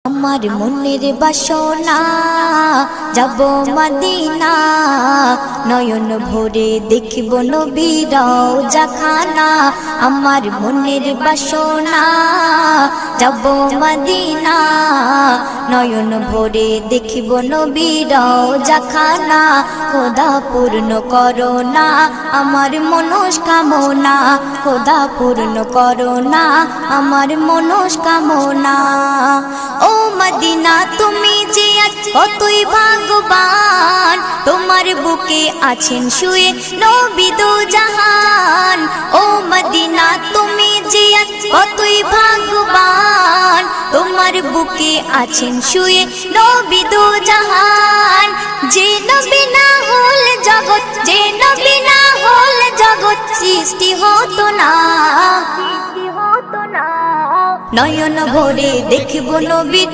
আমার মনের বাসনা যাব মদিনা, নয়ন ভরে দেখব নবীর রওজাখানা। আমার মনের বাসনা যাব মদিনা, নয়ন ভরে দেখব নবীর রওজাখানা। খোদা পূর্ণ করো না আমার মনস্কামনা, খোদা পূর্ণ করো না আমার মনস্কামনা। ও মদিনা তুমি যে আজ কতই ভাগ্যবান, তোমার বুকে আছেন শুয়ে নবী দো জাহান। ও মদিনা তুমি যে আজ কতই ভাগ্যবান, তোমার বুকে আছেন শুয়ে নবী দো জাহান। যে নবী না হল জগৎ, যে নবী না হল জগৎ সৃষ্টি হতো না। নয়ন ভরে দেখব নবীর